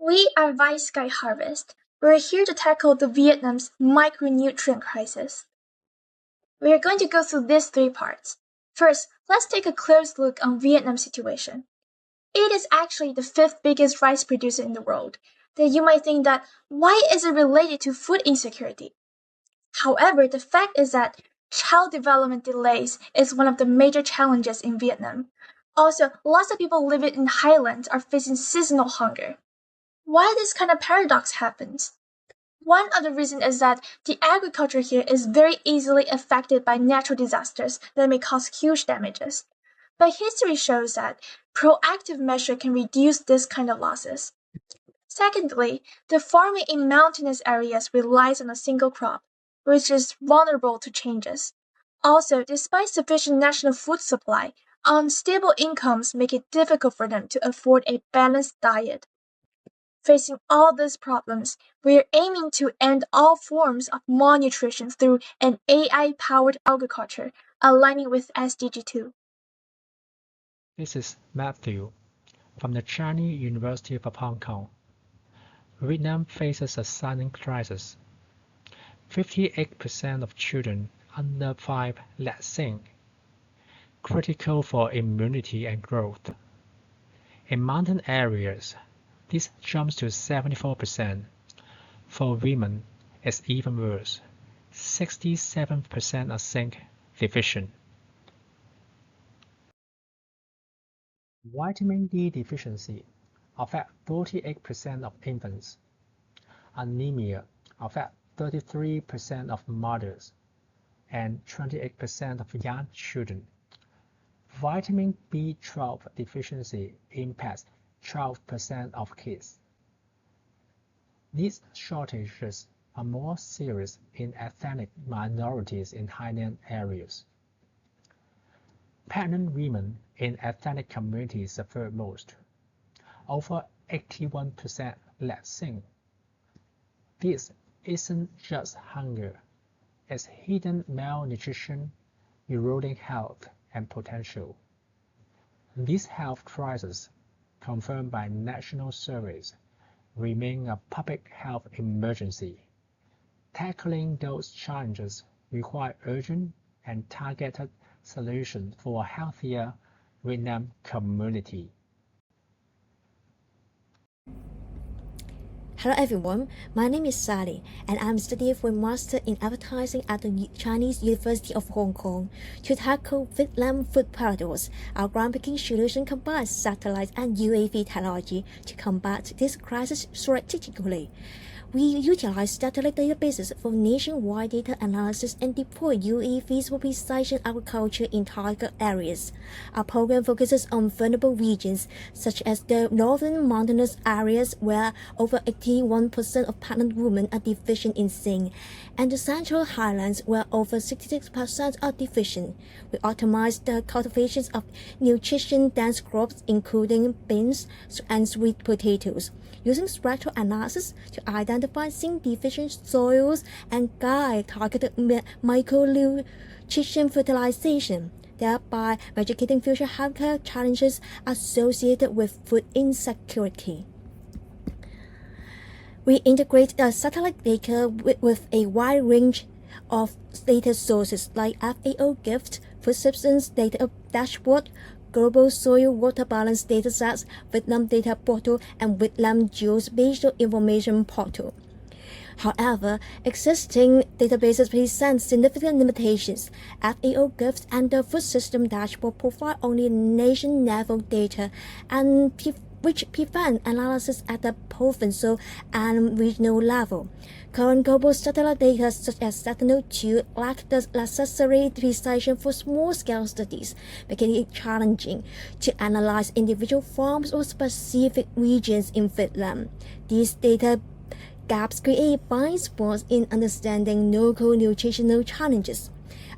We are Viet Sky Harvest. We're here to tackle the Vietnam's micronutrient crisis. We are going to go through these three parts. First, let's take a close look on Vietnam's situation. It is actually the fifth biggest rice producer in the world. Then you might think that why is it related to food insecurity? However, the fact is that child development delays is one of the major challenges in Vietnam. Also, lots of people living in highlands are facing seasonal hunger. Why this kind of paradox happens? One of the reasons is that the agriculture here is very easily affected by natural disasters that may cause huge damages. But history shows that proactive measure can reduce this kind of losses. Secondly, the farming in mountainous areas relies on a single crop, which is vulnerable to changes. Also, despite sufficient national food supply, unstable incomes make it difficult for them to afford a balanced diet. Facing all these problems, we are aiming to end all forms of malnutrition through an AI-powered agriculture, aligning with SDG 2. This is Matthew from the Chinese University of Hong Kong. Vietnam faces a sudden crisis. 58% of children under 5 lack zinc, critical for immunity and growth. In mountain areas, this jumps to 74%. For women, it's even worse. 67% are zinc deficient. Vitamin D deficiency affects 38% of infants. Anemia affects 33% of mothers and 28% of young children. Vitamin B12 deficiency impacts 12% of kids. These shortages are more serious in ethnic minorities in highland areas. Pregnant women in ethnic communities suffer most. Over 81% lack zinc. This isn't just hunger, it's hidden malnutrition, eroding health and potential. This health crisis, confirmed by national surveys, remain a public health emergency. Tackling those challenges require urgent and targeted solutions for a healthier Vietnam community. Hello everyone, my name is Sally and I'm studying for a Master in Advertising at the Chinese University of Hong Kong. To tackle Vietnam food paradox, our groundbreaking solution combines satellite and UAV technology to combat this crisis strategically. We utilize satellite databases for nationwide data analysis and deploy UAVs for precision agriculture in target areas. Our program focuses on vulnerable regions, such as the northern mountainous areas where over 81% of pregnant women are deficient in zinc, and the central highlands where over 66% are deficient. We optimize the cultivations of nutrition-dense crops, including beans and sweet potatoes, using spectral analysis to identify zinc-deficient soils and guide targeted micronutrient fertilization, thereby mitigating future healthcare challenges associated with food insecurity. We integrate the satellite data with a wide range of data sources like FAO GIFT, Food Substance Data Dashboard, Global Soil Water Balance Datasets, Vietnam Data Portal, and Vietnam Geospatial Information Portal. However, existing databases present significant limitations. FAO GIFT and the Food System Dashboard provide only nation-level data and which prevent analysis at the provincial and regional level. Current global satellite data such as Sentinel-2 lack the necessary precision for small-scale studies, making it challenging to analyze individual farms or specific regions in Vietnam. These data gaps create blind spots in understanding local nutritional challenges.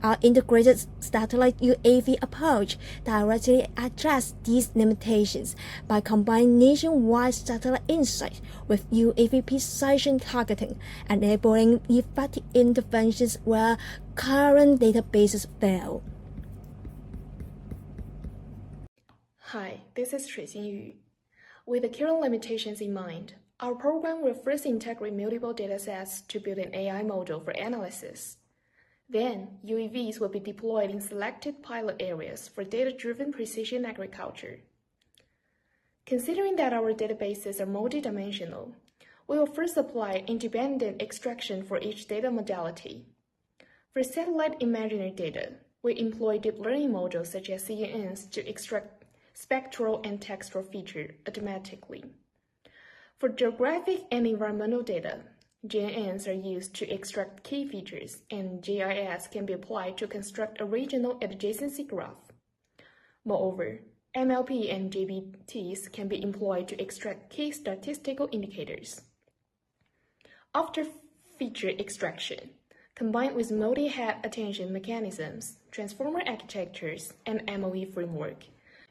Our integrated satellite UAV approach directly addresses these limitations by combining nationwide satellite insight with UAV precision targeting, enabling effective interventions where current databases fail. Hi, this is Yu. With the current limitations in mind, Our program will first integrate multiple datasets to build an AI model for analysis. Then, UAVs will be deployed in selected pilot areas for data-driven precision agriculture. Considering that our databases are multidimensional, we will first apply independent extraction for each data modality. For satellite imagery data, we employ deep learning models such as CNNs to extract spectral and textural features automatically. For geographic and environmental data, GNNs are used to extract key features, and GIS can be applied to construct a regional adjacency graph. Moreover, MLP and JBTs can be employed to extract key statistical indicators. After feature extraction, combined with multi-head attention mechanisms, transformer architectures, and MOE framework,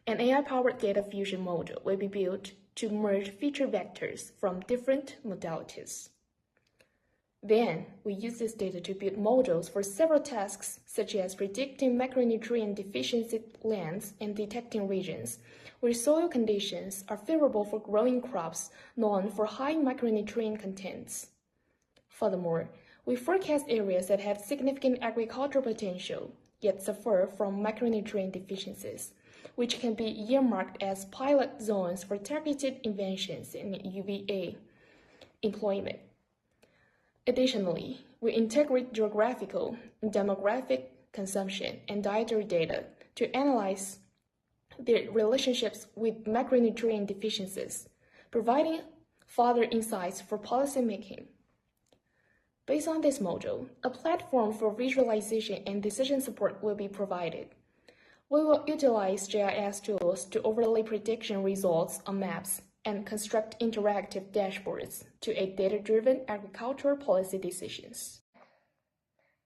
an AI-powered data fusion model will be built to merge feature vectors from different modalities. Then, we use this data to build models for several tasks, such as predicting macronutrient deficiency lands and detecting regions where soil conditions are favorable for growing crops known for high micronutrient contents. Furthermore, we forecast areas that have significant agricultural potential, yet suffer from micronutrient deficiencies, which can be earmarked as pilot zones for targeted inventions in UVA employment. Additionally, we integrate geographical, demographic, consumption, and dietary data to analyze their relationships with macronutrient deficiencies, providing further insights for policymaking. Based on this model, a platform for visualization and decision support will be provided. We will utilize GIS tools to overlay prediction results on maps and construct interactive dashboards to aid data-driven agricultural policy decisions.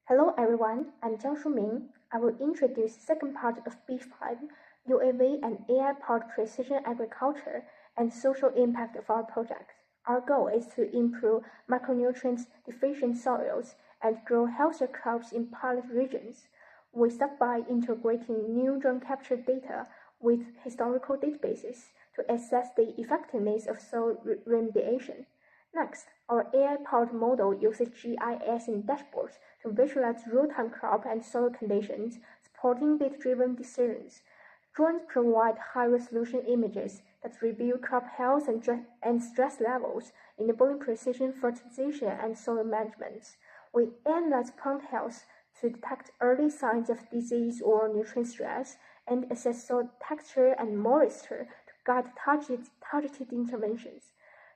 Hello everyone, I'm Jiang Shuming. I will introduce the second part of B5, UAV and AI-powered precision agriculture and social impact of our project. Our goal is to improve micronutrient deficient soils and grow healthier crops in pilot regions. We start by integrating new drone capture data with historical databases to assess the effectiveness of soil remediation. Next, our AI-powered model uses GIS and dashboards to visualize real-time crop and soil conditions, supporting data-driven decisions. Drones provide high-resolution images that reveal crop health and stress levels, enabling precision fertilization and soil management. We analyze plant health to detect early signs of disease or nutrient stress and assess soil texture and moisture to guide targeted interventions.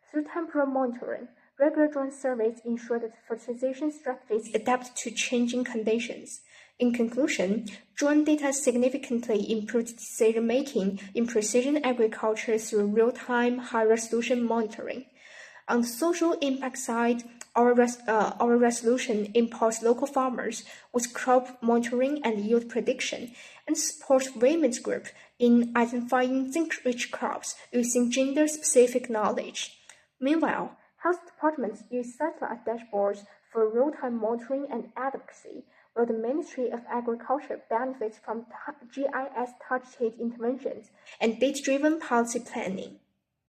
Through temporal monitoring, regular drone surveys ensure that fertilization strategies adapt to changing conditions. In conclusion, drone data significantly improves decision-making in precision agriculture through real-time, high-resolution monitoring. On the social impact side, our resolution empowers local farmers with crop monitoring and yield prediction, and supports women's groups in identifying zinc-rich crops using gender-specific knowledge. Meanwhile, health departments use satellite dashboards for real-time monitoring and advocacy, while the Ministry of Agriculture benefits from GIS targeted interventions and data-driven policy planning.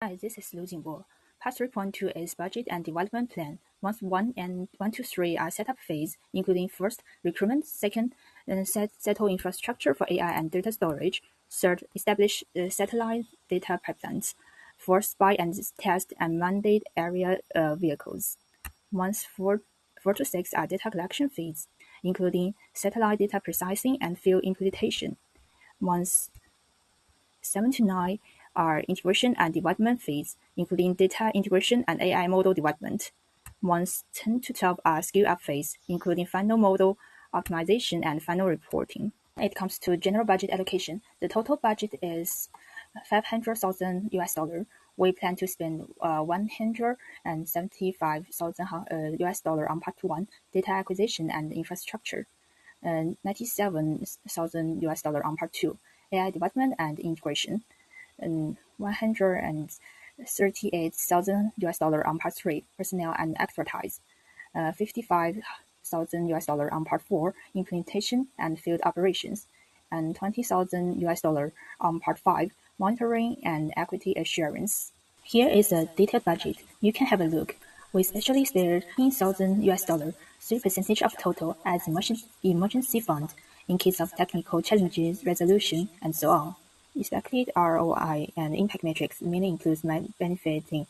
Hi, this is Liu Jingbo. Part 3.2 is Budget and Development Plan. Month 1 and 1 to 3 are setup phase, including first, recruitment, second, settle infrastructure for AI and data storage, third, establish satellite data pipelines, fourth, buy and test and mandate area vehicles. Months 4 to 6 are data collection phase, including satellite data processing and field implementation. Months 7 to 9 are integration and development phase, including data integration and AI model development. Months 10 to 12 are scale-up phase, including final model optimization and final reporting. When it comes to general budget allocation, the total budget is $500,000. We plan to spend $175,000 on Part 1, data acquisition and infrastructure, and $97,000 on Part 2, AI development and integration, and $138,000 on Part 3, personnel and expertise, $55,000 on Part 4, implementation and field operations, and $20,000 on Part 5, monitoring and equity assurance. Here is a detailed budget. You can have a look. We specially spared $15,000, 3% of total, as emergency fund in case of technical challenges, resolution, and so on. Expected ROI and impact metrics mainly includes benefiting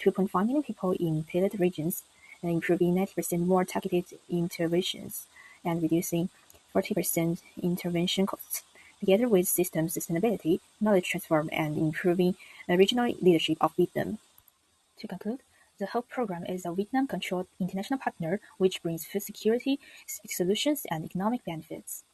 2.5 million people in pilot regions, and improving 90% more targeted interventions, and reducing 40% intervention costs, together with system sustainability, knowledge transfer, and improving the regional leadership of Vietnam. To conclude, the HOPE program is a Vietnam-controlled international partner which brings food security solutions and economic benefits.